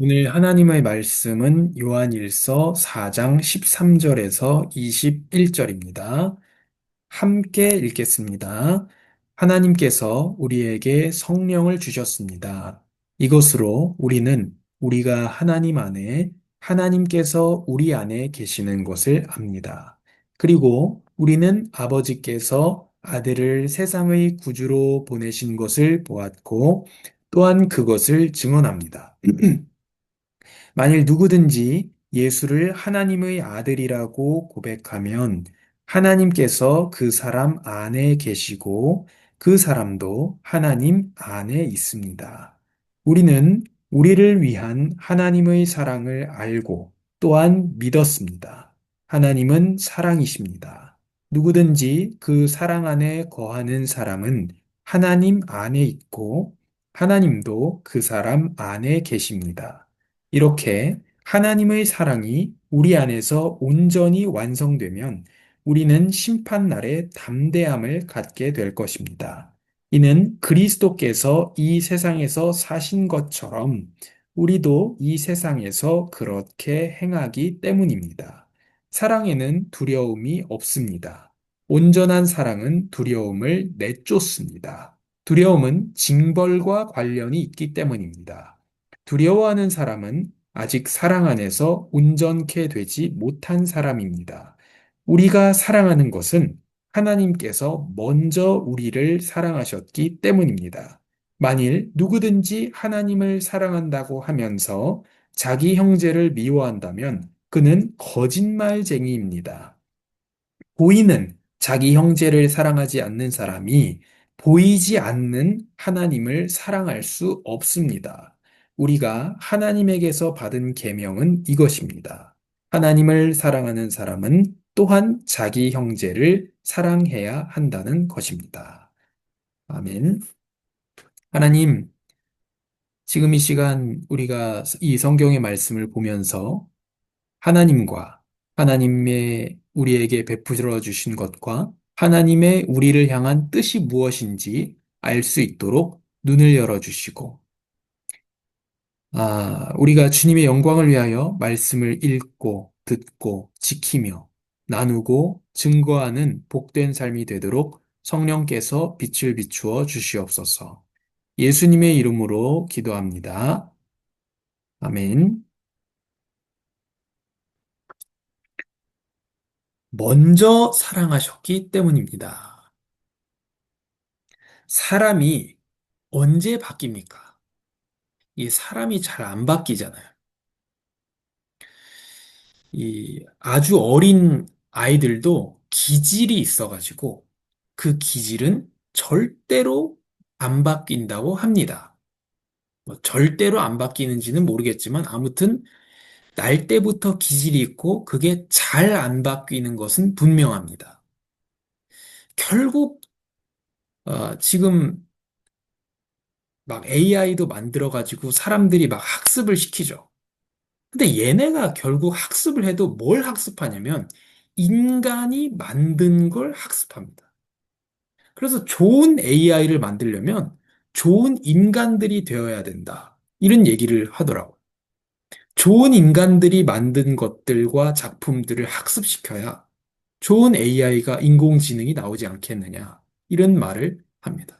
오늘 하나님의 말씀은 요한일서 4장 13절에서 21절입니다. 함께 읽겠습니다. 하나님께서 우리에게 성령을 주셨습니다. 이것으로 우리는 우리가 하나님 안에, 하나님께서 우리 안에 계시는 것을 압니다. 그리고 우리는 아버지께서 아들을 세상의 구주로 보내신 것을 보았고, 또한 그것을 증언합니다. 만일 누구든지 예수를 하나님의 아들이라고 고백하면 하나님께서 그 사람 안에 계시고 그 사람도 하나님 안에 있습니다. 우리는 우리를 위한 하나님의 사랑을 알고 또한 믿었습니다. 하나님은 사랑이십니다. 누구든지 그 사랑 안에 거하는 사람은 하나님 안에 있고 하나님도 그 사람 안에 계십니다. 이렇게 하나님의 사랑이 우리 안에서 온전히 완성되면 우리는 심판날에 담대함을 갖게 될 것입니다. 이는 그리스도께서 이 세상에서 사신 것처럼 우리도 이 세상에서 그렇게 행하기 때문입니다. 사랑에는 두려움이 없습니다. 온전한 사랑은 두려움을 내쫓습니다. 두려움은 징벌과 관련이 있기 때문입니다. 두려워하는 사람은 아직 사랑 안에서 온전케 되지 못한 사람입니다. 우리가 사랑하는 것은 하나님께서 먼저 우리를 사랑하셨기 때문입니다. 만일 누구든지 하나님을 사랑한다고 하면서 자기 형제를 미워한다면 그는 거짓말쟁이입니다. 보이는 자기 형제를 사랑하지 않는 사람이 보이지 않는 하나님을 사랑할 수 없습니다. 우리가 하나님에게서 받은 계명은 이것입니다. 하나님을 사랑하는 사람은 또한 자기 형제를 사랑해야 한다는 것입니다. 아멘. 하나님, 지금 이 시간 우리가 이 성경의 말씀을 보면서 하나님과 하나님의 우리에게 베풀어 주신 것과 하나님의 우리를 향한 뜻이 무엇인지 알 수 있도록 눈을 열어 주시고, 우리가 주님의 영광을 위하여 말씀을 읽고 듣고 지키며 나누고 증거하는 복된 삶이 되도록 성령께서 빛을 비추어 주시옵소서. 예수님의 이름으로 기도합니다. 아멘. 먼저 사랑하셨기 때문입니다. 사람이 언제 바뀝니까? 이 사람이 잘 안 바뀌잖아요. 이 아주 어린 아이들도 기질이 있어가지고 그 기질은 절대로 안 바뀐다고 합니다. 뭐 절대로 안 바뀌는지는 모르겠지만 아무튼 날 때부터 기질이 있고 그게 잘 안 바뀌는 것은 분명합니다. 결국 지금 막 AI도 만들어가지고 사람들이 막 학습을 시키죠. 근데 얘네가 결국 학습을 해도 뭘 학습하냐면 인간이 만든 걸 학습합니다. 그래서 좋은 AI를 만들려면 좋은 인간들이 되어야 된다. 이런 얘기를 하더라고요. 좋은 인간들이 만든 것들과 작품들을 학습시켜야 좋은 AI가 인공지능이 나오지 않겠느냐. 이런 말을 합니다.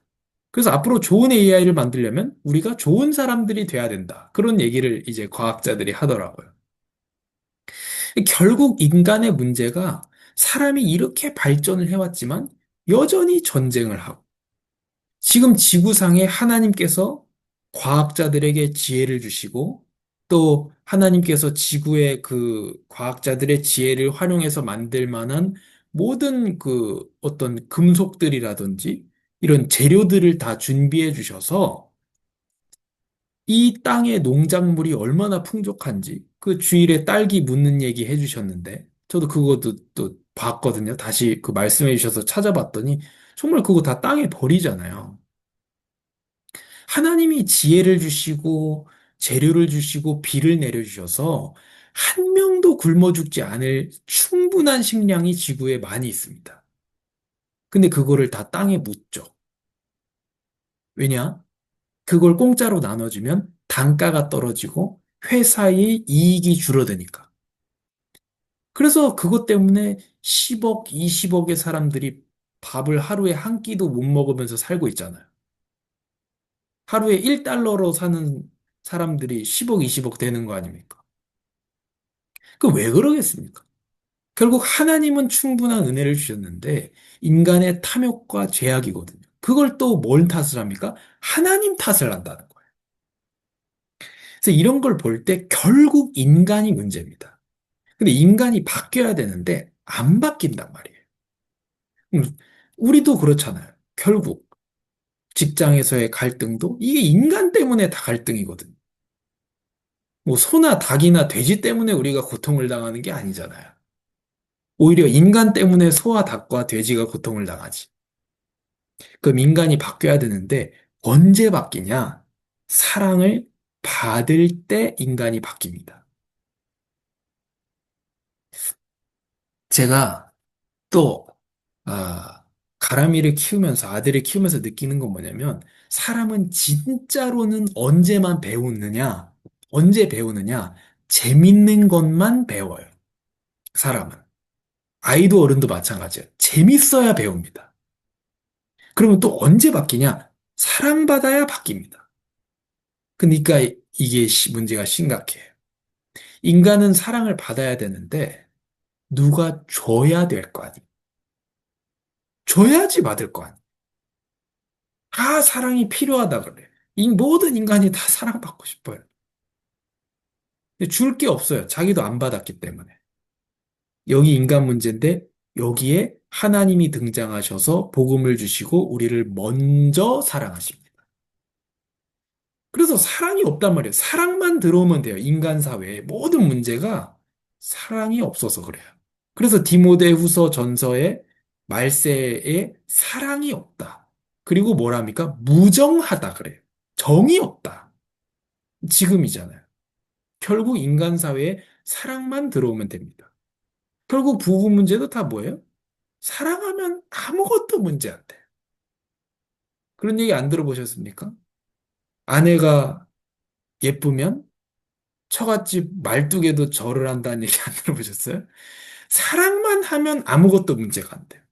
그래서 앞으로 좋은 AI를 만들려면 우리가 좋은 사람들이 돼야 된다. 그런 얘기를 이제 과학자들이 하더라고요. 결국 인간의 문제가 사람이 이렇게 발전을 해왔지만 여전히 전쟁을 하고 지금 지구상에 하나님께서 과학자들에게 지혜를 주시고 또 하나님께서 지구의 그 과학자들의 지혜를 활용해서 만들 만한 모든 그 어떤 금속들이라든지 이런 재료들을 다 준비해 주셔서 이 땅의 농작물이 얼마나 풍족한지 그 주일에 딸기 묻는 얘기 해주셨는데 저도 그것도 또 봤거든요. 다시 그 말씀해 주셔서 찾아봤더니 정말 그거 다 땅에 버리잖아요. 하나님이 지혜를 주시고 재료를 주시고 비를 내려주셔서 한 명도 굶어 죽지 않을 충분한 식량이 지구에 많이 있습니다. 근데 그거를 다 땅에 묻죠. 왜냐? 그걸 공짜로 나눠주면 단가가 떨어지고 회사의 이익이 줄어드니까. 그래서 그것 때문에 10억, 20억의 사람들이 밥을 하루에 한 끼도 못 먹으면서 살고 있잖아요. 하루에 1달러로 사는 사람들이 10억, 20억 되는 거 아닙니까? 그 왜 그러겠습니까? 결국 하나님은 충분한 은혜를 주셨는데 인간의 탐욕과 죄악이거든요. 그걸 또 뭔 탓을 합니까? 하나님 탓을 한다는 거예요. 그래서 이런 걸 볼 때 결국 인간이 문제입니다. 근데 인간이 바뀌어야 되는데 안 바뀐단 말이에요. 음, 우리도 그렇잖아요. 결국 직장에서의 갈등도 이게 인간 때문에 다 갈등이거든요. 뭐 소나 닭이나 돼지 때문에 우리가 고통을 당하는 게 아니잖아요. 오히려 인간 때문에 소와 닭과 돼지가 고통을 당하지. 그럼 인간이 바뀌어야 되는데 언제 바뀌냐? 사랑을 받을 때 인간이 바뀝니다. 제가 또 가람이를 키우면서 아들을 키우면서 느끼는 건 뭐냐면 사람은 진짜로는 언제만 배우느냐? 언제 배우느냐? 재밌는 것만 배워요. 사람은. 아이도 어른도 마찬가지예요. 재밌어야 배웁니다. 그러면 또 언제 바뀌냐? 사랑받아야 바뀝니다. 그러니까 이게 문제가 심각해요. 인간은 사랑을 받아야 되는데 누가 줘야 될 거 아니에요. 줘야지 받을 거 아니에요. 다 사랑이 필요하다 그래. 이 모든 인간이 다 사랑받고 싶어요. 줄 게 없어요. 자기도 안 받았기 때문에. 여기 인간 문제인데 여기에 하나님이 등장하셔서 복음을 주시고 우리를 먼저 사랑하십니다. 그래서 사랑이 없단 말이에요. 사랑만 들어오면 돼요. 인간 사회의 모든 문제가 사랑이 없어서 그래요. 그래서 디모데후서 전서에 말세에 사랑이 없다. 그리고 뭐랍니까? 무정하다 그래요. 정이 없다. 지금이잖아요. 결국 인간 사회에 사랑만 들어오면 됩니다. 결국 부부 문제도 다 뭐예요? 사랑하면 아무것도 문제 안 돼. 그런 얘기 안 들어보셨습니까? 아내가 예쁘면 처갓집 말뚝에도 절을 한다는 얘기 안 들어보셨어요? 사랑만 하면 아무것도 문제가 안 돼요.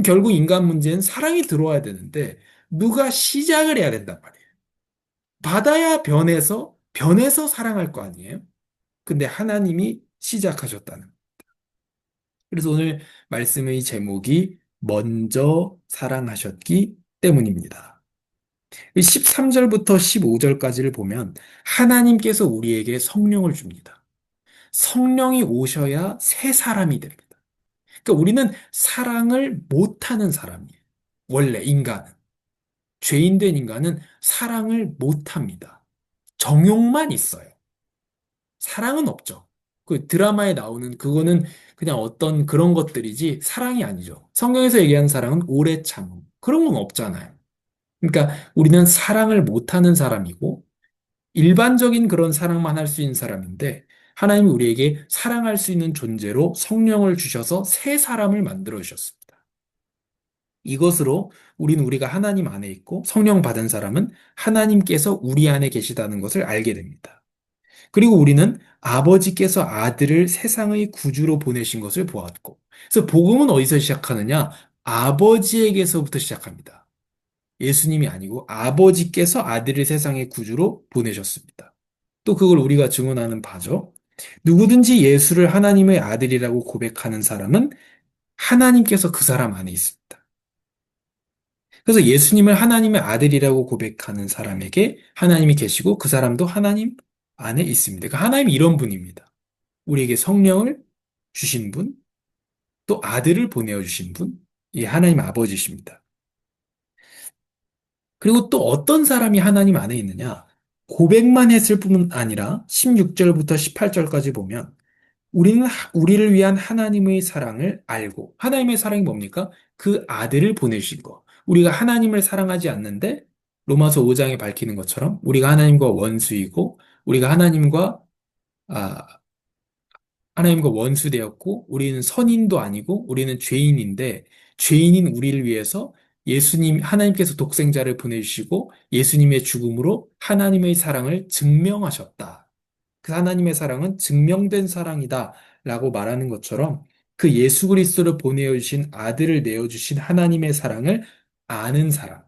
결국 인간 문제는 사랑이 들어와야 되는데 누가 시작을 해야 된단 말이에요. 받아야 변해서 사랑할 거 아니에요? 근데 하나님이 시작하셨다는. 그래서 오늘 말씀의 제목이 먼저 사랑하셨기 때문입니다. 13절부터 15절까지를 보면 하나님께서 우리에게 성령을 줍니다. 성령이 오셔야 새 사람이 됩니다. 그러니까 우리는 사랑을 못하는 사람이에요. 원래 인간은. 죄인된 인간은 사랑을 못합니다. 정욕만 있어요. 사랑은 없죠. 그 드라마에 나오는 그거는 그냥 어떤 그런 것들이지 사랑이 아니죠. 성경에서 얘기하는 사랑은 오래 참음. 그런 건 없잖아요. 그러니까 우리는 사랑을 못하는 사람이고 일반적인 그런 사랑만 할 수 있는 사람인데 하나님이 우리에게 사랑할 수 있는 존재로 성령을 주셔서 새 사람을 만들어 주셨습니다. 이것으로 우리가 하나님 안에 있고 성령 받은 사람은 하나님께서 우리 안에 계시다는 것을 알게 됩니다. 그리고 우리는 아버지께서 아들을 세상의 구주로 보내신 것을 보았고, 그래서 복음은 어디서 시작하느냐? 아버지에게서부터 시작합니다. 예수님이 아니고 아버지께서 아들을 세상의 구주로 보내셨습니다. 또 그걸 우리가 증언하는 바죠. 누구든지 예수를 하나님의 아들이라고 고백하는 사람은 하나님께서 그 사람 안에 있습니다. 그래서 예수님을 하나님의 아들이라고 고백하는 사람에게 하나님이 계시고 그 사람도 하나님 안에 있습니다. 그러니까 하나님이 이런 분입니다. 우리에게 성령을 주신 분, 또 아들을 보내어 주신 분, 이 하나님 아버지십니다. 그리고 또 어떤 사람이 하나님 안에 있느냐? 고백만 했을 뿐 아니라 16절부터 18절까지 보면 우리는 우리를 위한 하나님의 사랑을 알고 하나님의 사랑이 뭡니까? 그 아들을 보내주신 거. 우리가 하나님을 사랑하지 않는데 로마서 5장에 밝히는 것처럼 우리가 하나님과 원수이고 우리가 아, 하나님과 원수되었고 우리는 선인도 아니고 우리는 죄인인데 죄인인 우리를 위해서 하나님께서 독생자를 보내주시고 예수님의 죽음으로 하나님의 사랑을 증명하셨다. 그 하나님의 사랑은 증명된 사랑이다라고 말하는 것처럼 그 예수 그리스도를 보내주신 아들을 내어주신 하나님의 사랑을 아는 사람,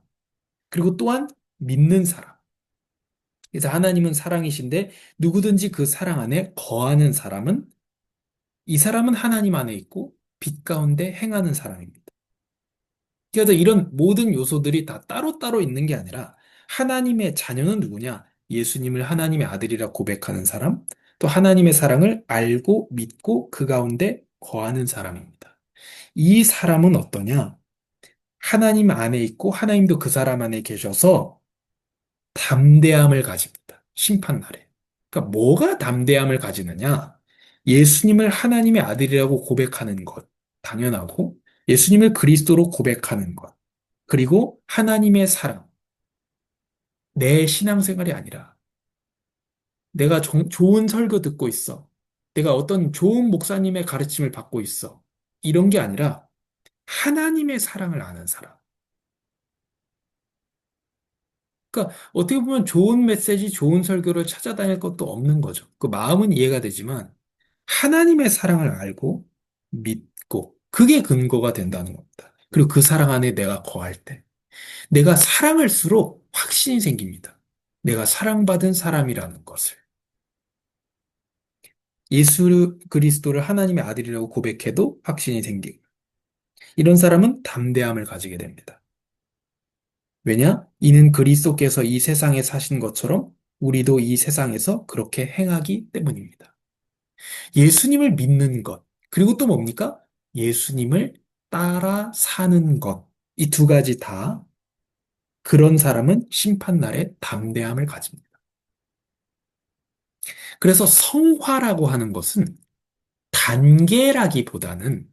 그리고 또한 믿는 사람. 그래서 하나님은 사랑이신데 누구든지 그 사랑 안에 거하는 사람은 이 사람은 하나님 안에 있고 빛 가운데 행하는 사람입니다. 그래서 이런 모든 요소들이 다 따로따로 있는 게 아니라 하나님의 자녀는 누구냐? 예수님을 하나님의 아들이라 고백하는 사람, 또 하나님의 사랑을 알고 믿고 그 가운데 거하는 사람입니다. 이 사람은 어떠냐? 하나님 안에 있고 하나님도 그 사람 안에 계셔서 담대함을 가집니다. 심판날에. 그러니까 뭐가 담대함을 가지느냐? 예수님을 하나님의 아들이라고 고백하는 것, 당연하고 예수님을 그리스도로 고백하는 것. 그리고 하나님의 사랑, 내 신앙생활이 아니라 내가 좋은 설교 듣고 있어. 내가 어떤 좋은 목사님의 가르침을 받고 있어. 이런 게 아니라 하나님의 사랑을 아는 사람. 그러니까 어떻게 보면 좋은 메시지, 좋은 설교를 찾아다닐 것도 없는 거죠. 그 마음은 이해가 되지만 하나님의 사랑을 알고 믿고 그게 근거가 된다는 겁니다. 그리고 그 사랑 안에 내가 거할 때 내가 사랑할수록 확신이 생깁니다. 내가 사랑받은 사람이라는 것을. 예수 그리스도를 하나님의 아들이라고 고백해도 확신이 생기고, 이런 사람은 담대함을 가지게 됩니다. 왜냐? 이는 그리스도께서 이 세상에 사신 것처럼 우리도 이 세상에서 그렇게 행하기 때문입니다. 예수님을 믿는 것, 그리고 또 뭡니까? 예수님을 따라 사는 것. 이 두 가지 다 그런 사람은 심판날에 담대함을 가집니다. 그래서 성화라고 하는 것은 단계라기보다는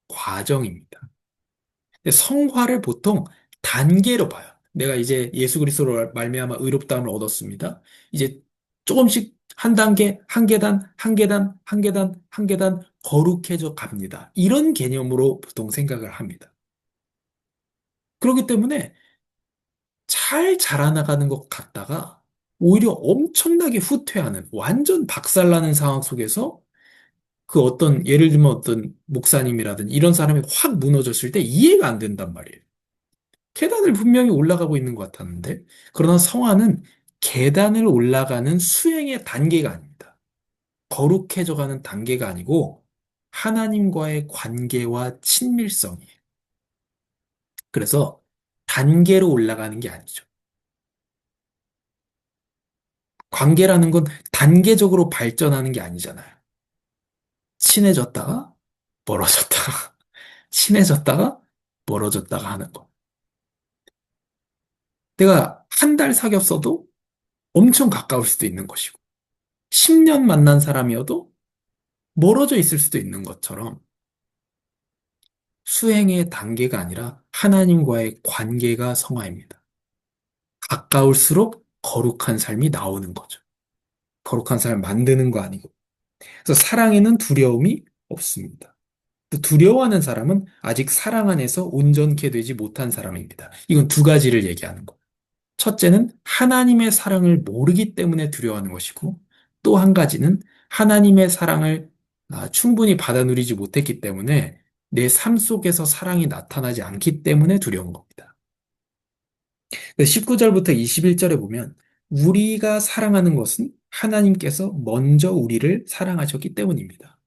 과정입니다. 근데 성화를 보통 단계로 봐요. 내가 이제 예수 그리스도로 말미암아 의롭다함을 얻었습니다. 이제 조금씩 한 단계, 한 계단, 한 계단, 한 계단, 한 계단 거룩해져 갑니다. 이런 개념으로 보통 생각을 합니다. 그렇기 때문에 잘 자라나가는 것 같다가 오히려 엄청나게 후퇴하는 완전 박살나는 상황 속에서 그 어떤 예를 들면 어떤 목사님이라든 이런 사람이 확 무너졌을 때 이해가 안 된단 말이에요. 계단을 분명히 올라가고 있는 것 같았는데, 그러나 성화는 계단을 올라가는 수행의 단계가 아닙니다. 거룩해져가는 단계가 아니고 하나님과의 관계와 친밀성이에요. 그래서 단계로 올라가는 게 아니죠. 관계라는 건 단계적으로 발전하는 게 아니잖아요. 친해졌다가 멀어졌다가 친해졌다가 멀어졌다가 하는 거. 내가 한 달 사귀었어도 엄청 가까울 수도 있는 것이고, 10년 만난 사람이어도 멀어져 있을 수도 있는 것처럼 수행의 단계가 아니라 하나님과의 관계가 성화입니다. 가까울수록 거룩한 삶이 나오는 거죠. 거룩한 삶을 만드는 거 아니고. 그래서 사랑에는 두려움이 없습니다. 또 두려워하는 사람은 아직 사랑 안에서 온전케 되지 못한 사람입니다. 이건 두 가지를 얘기하는 거예요. 첫째는 하나님의 사랑을 모르기 때문에 두려워하는 것이고, 또 한 가지는 하나님의 사랑을 충분히 받아 누리지 못했기 때문에 내 삶 속에서 사랑이 나타나지 않기 때문에 두려운 겁니다. 19절부터 21절에 보면 우리가 사랑하는 것은 하나님께서 먼저 우리를 사랑하셨기 때문입니다.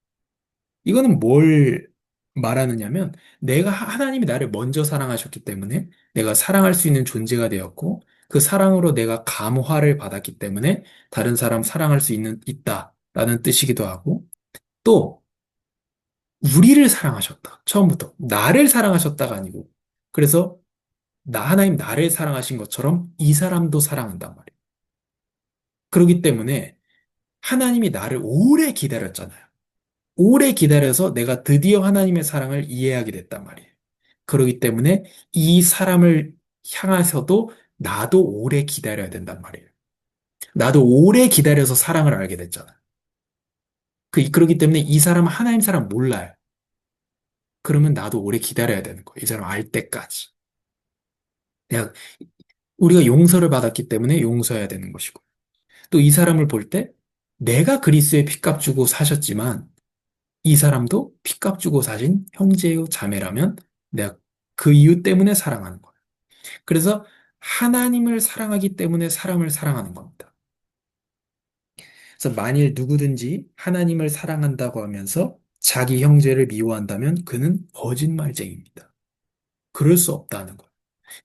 이거는 뭘 말하느냐면 내가 하나님이 나를 먼저 사랑하셨기 때문에 내가 사랑할 수 있는 존재가 되었고 그 사랑으로 내가 감화를 받았기 때문에 다른 사람 사랑할 수 있다라는 뜻이기도 하고 또 우리를 사랑하셨다. 처음부터 나를 사랑하셨다가 아니고 그래서 하나님 나를 사랑하신 것처럼 이 사람도 사랑한단 말이에요. 그렇기 때문에 하나님이 나를 오래 기다렸잖아요. 오래 기다려서 내가 드디어 하나님의 사랑을 이해하게 됐단 말이에요. 그렇기 때문에 이 사람을 향해서도 나도 오래 기다려야 된단 말이에요. 나도 오래 기다려서 사랑을 알게 됐잖아. 그렇기 때문에 이 사람은 하나님 사랑 몰라요. 그러면 나도 오래 기다려야 되는 거예요. 이 사람 알 때까지. 내가, 우리가 용서를 받았기 때문에 용서해야 되는 것이고. 또 이 사람을 볼 때 내가 그리스의 피값 주고 사셨지만 이 사람도 피값 주고 사신 형제요 자매라면 내가 그 이유 때문에 사랑하는 거예요. 그래서 하나님을 사랑하기 때문에 사람을 사랑하는 겁니다. 그래서 만일 누구든지 하나님을 사랑한다고 하면서 자기 형제를 미워한다면 그는 거짓말쟁이입니다. 그럴 수 없다는 거예요.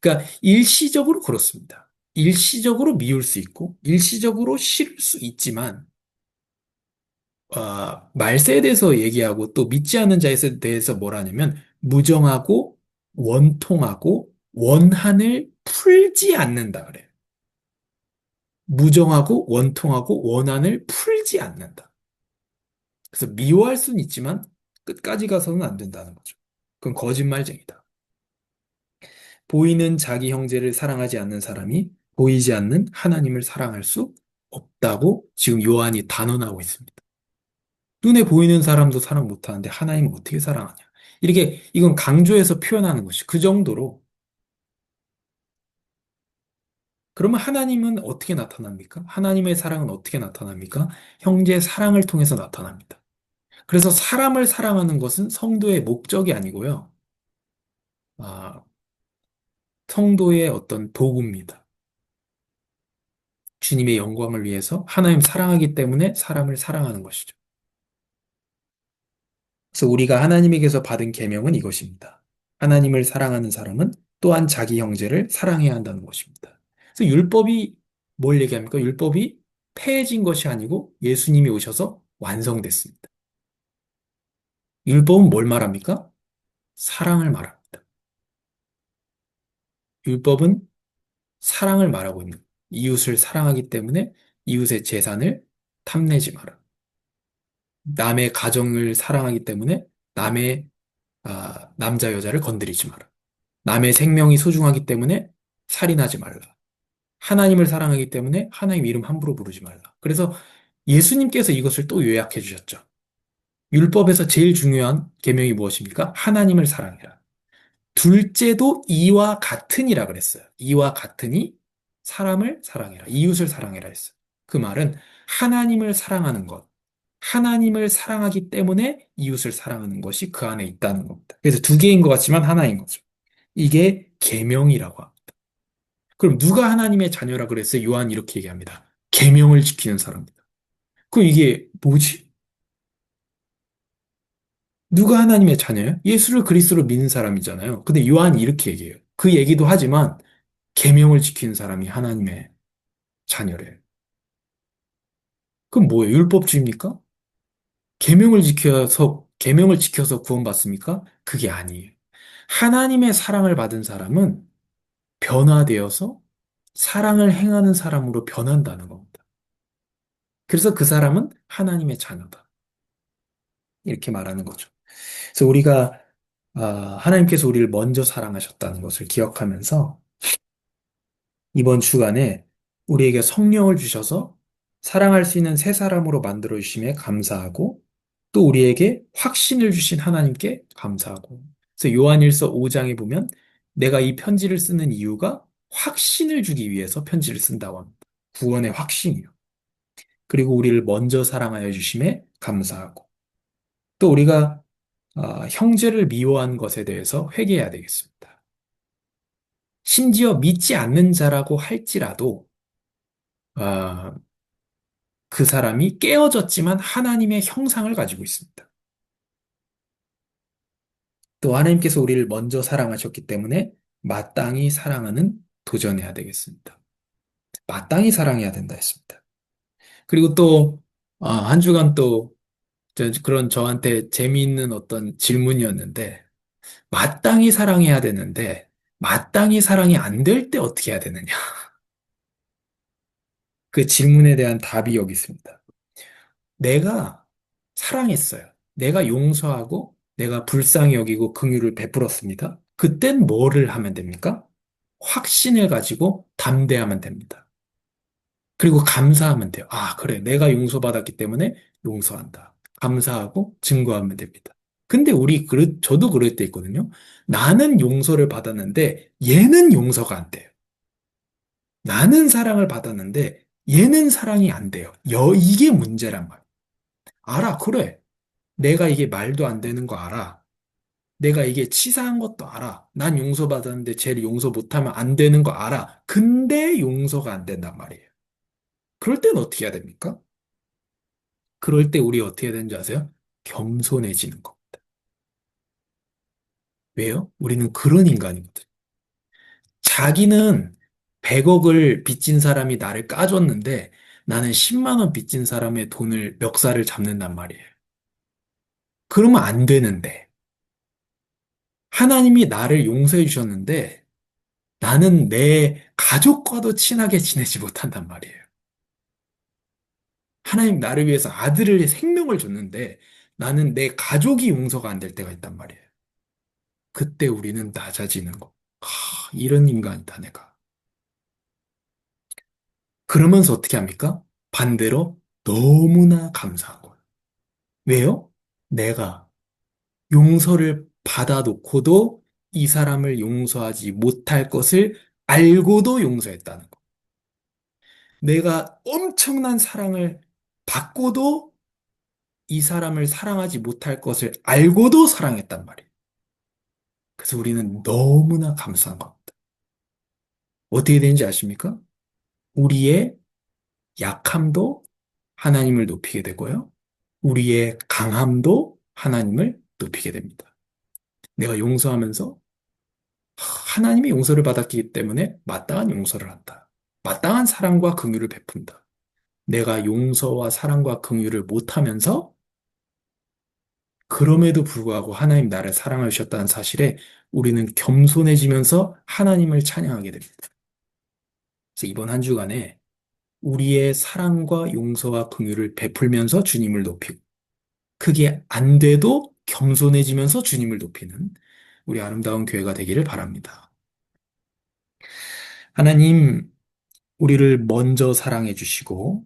그러니까 일시적으로 그렇습니다. 일시적으로 미울 수 있고 일시적으로 싫을 수 있지만 말세에 대해서 얘기하고 또 믿지 않는 자에 대해서 뭐라냐면 무정하고 원통하고 원한을 풀지 않는다 그래요. 무정하고 원통하고 원한을 풀지 않는다. 그래서 미워할 수는 있지만 끝까지 가서는 안 된다는 거죠. 그건 거짓말쟁이다. 보이는 자기 형제를 사랑하지 않는 사람이 보이지 않는 하나님을 사랑할 수 없다고 지금 요한이 단언하고 있습니다. 눈에 보이는 사람도 사랑 못하는데 하나님은 어떻게 사랑하냐. 이렇게 이건 강조해서 표현하는 것이 그 정도로 그러면 하나님은 어떻게 나타납니까? 하나님의 사랑은 어떻게 나타납니까? 형제의 사랑을 통해서 나타납니다. 그래서 사람을 사랑하는 것은 성도의 목적이 아니고요. 아, 성도의 어떤 도구입니다. 주님의 영광을 위해서 하나님 사랑하기 때문에 사람을 사랑하는 것이죠. 그래서 우리가 하나님에게서 받은 계명은 이것입니다. 하나님을 사랑하는 사람은 또한 자기 형제를 사랑해야 한다는 것입니다. 그래서 율법이 뭘 얘기합니까? 율법이 폐해진 것이 아니고 예수님이 오셔서 완성됐습니다. 율법은 뭘 말합니까? 사랑을 말합니다. 율법은 사랑을 말하고 있는 이웃을 사랑하기 때문에 이웃의 재산을 탐내지 마라. 남의 가정을 사랑하기 때문에 남의 남자 여자를 건드리지 마라. 남의 생명이 소중하기 때문에 살인하지 말라. 하나님을 사랑하기 때문에 하나님 이름 함부로 부르지 말라. 그래서 예수님께서 이것을 또 요약해 주셨죠. 율법에서 제일 중요한 계명이 무엇입니까? 하나님을 사랑해라. 둘째도 이와 같으니라 그랬어요. 이와 같으니 사람을 사랑해라. 이웃을 사랑해라 했어요. 그 말은 하나님을 사랑하는 것. 하나님을 사랑하기 때문에 이웃을 사랑하는 것이 그 안에 있다는 겁니다. 그래서 두 개인 것 같지만 하나인 거죠. 이게 계명이라고 합니다. 그럼 누가 하나님의 자녀라 그랬어요? 요한 이렇게 얘기합니다. 계명을 지키는 사람입니다. 그럼 이게 뭐지? 누가 하나님의 자녀예요? 예수를 그리스도로 믿는 사람이잖아요. 근데 요한이 이렇게 얘기해요. 그 얘기도 하지만 계명을 지키는 사람이 하나님의 자녀래요. 그럼 뭐예요? 율법주의입니까? 계명을 지켜서 구원받습니까? 그게 아니에요. 하나님의 사랑을 받은 사람은 변화되어서 사랑을 행하는 사람으로 변한다는 겁니다. 그래서 그 사람은 하나님의 자녀다. 이렇게 말하는 거죠. 그래서 우리가 하나님께서 우리를 먼저 사랑하셨다는 것을 기억하면서 이번 주간에 우리에게 성령을 주셔서 사랑할 수 있는 새 사람으로 만들어 주심에 감사하고 또 우리에게 확신을 주신 하나님께 감사하고 그래서 요한일서 5장에 보면 내가 이 편지를 쓰는 이유가 확신을 주기 위해서 편지를 쓴다고 합니다. 구원의 확신이요. 그리고 우리를 먼저 사랑하여 주심에 감사하고 또 우리가 형제를 미워한 것에 대해서 회개해야 되겠습니다. 심지어 믿지 않는 자라고 할지라도 아, 그 사람이 깨어졌지만 하나님의 형상을 가지고 있습니다. 또 하나님께서 우리를 먼저 사랑하셨기 때문에 마땅히 사랑하는 도전해야 되겠습니다. 마땅히 사랑해야 된다 했습니다. 그리고 또 한 주간 또 그런 저한테 재미있는 어떤 질문이었는데 마땅히 사랑해야 되는데 마땅히 사랑이 안 될 때 어떻게 해야 되느냐? 그 질문에 대한 답이 여기 있습니다. 내가 사랑했어요. 내가 용서하고 내가 불쌍히 여기고 긍휼을 베풀었습니다. 그땐 뭐를 하면 됩니까? 확신을 가지고 담대하면 됩니다. 그리고 감사하면 돼요. 아, 그래. 내가 용서받았기 때문에 용서한다. 감사하고 증거하면 됩니다. 근데 저도 그럴 때 있거든요. 나는 용서를 받았는데 얘는 용서가 안 돼요. 나는 사랑을 받았는데 얘는 사랑이 안 돼요. 이게 문제란 말이야. 알아, 그래. 내가 이게 말도 안 되는 거 알아. 내가 이게 치사한 것도 알아. 난 용서받았는데 쟤를 용서 못하면 안 되는 거 알아. 근데 용서가 안 된단 말이에요. 그럴 땐 어떻게 해야 됩니까? 그럴 때 우리 어떻게 해야 되는지 아세요? 겸손해지는 거. 왜요? 우리는 그런 인간이거든. 자기는 100억을 빚진 사람이 나를 까줬는데 나는 10만 원 빚진 사람의 돈을 멱살을 잡는단 말이에요. 그러면 안 되는데. 하나님이 나를 용서해 주셨는데 나는 내 가족과도 친하게 지내지 못한단 말이에요. 하나님 나를 위해서 아들의 생명을 줬는데 나는 내 가족이 용서가 안 될 때가 있단 말이에요. 그때 우리는 낮아지는 거. 이런 인간이다, 내가. 그러면서 어떻게 합니까? 반대로 너무나 감사한 거예요. 왜요? 내가 용서를 받아놓고도 이 사람을 용서하지 못할 것을 알고도 용서했다는 거. 내가 엄청난 사랑을 받고도 이 사람을 사랑하지 못할 것을 알고도 사랑했단 말이에요. 그래서 우리는 너무나 감사한 겁니다. 어떻게 되는지 아십니까? 우리의 약함도 하나님을 높이게 되고요. 우리의 강함도 하나님을 높이게 됩니다. 내가 용서하면서 하나님이 용서를 받았기 때문에 마땅한 용서를 한다. 마땅한 사랑과 긍휼을 베푼다. 내가 용서와 사랑과 긍휼을 못하면서 그럼에도 불구하고 하나님 나를 사랑하셨다는 사실에 우리는 겸손해지면서 하나님을 찬양하게 됩니다. 그래서 이번 한 주간에 우리의 사랑과 용서와 긍휼을 베풀면서 주님을 높이고 그게 안 돼도 겸손해지면서 주님을 높이는 우리 아름다운 교회가 되기를 바랍니다. 하나님, 우리를 먼저 사랑해 주시고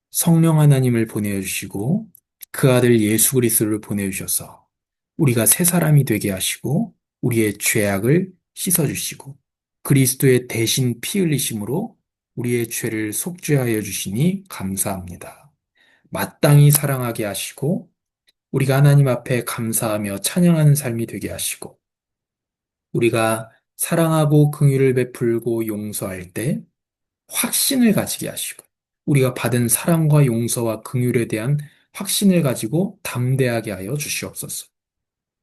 성령 하나님을 보내주시고 그 아들 예수 그리스도를 보내주셔서 우리가 새 사람이 되게 하시고 우리의 죄악을 씻어주시고 그리스도의 대신 피 흘리심으로 우리의 죄를 속죄하여 주시니 감사합니다. 마땅히 사랑하게 하시고 우리가 하나님 앞에 감사하며 찬양하는 삶이 되게 하시고 우리가 사랑하고 긍휼을 베풀고 용서할 때 확신을 가지게 하시고 우리가 받은 사랑과 용서와 긍휼에 대한 확신을 가지고 담대하게 하여 주시옵소서.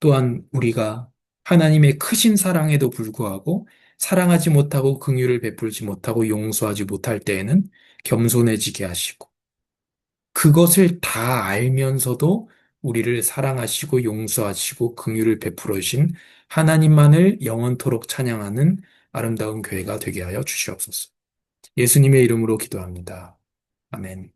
또한 우리가 하나님의 크신 사랑에도 불구하고 사랑하지 못하고 긍휼을 베풀지 못하고 용서하지 못할 때에는 겸손해지게 하시고 그것을 다 알면서도 우리를 사랑하시고 용서하시고 긍휼을 베풀어 주신 하나님만을 영원토록 찬양하는 아름다운 교회가 되게 하여 주시옵소서. 예수님의 이름으로 기도합니다. 아멘.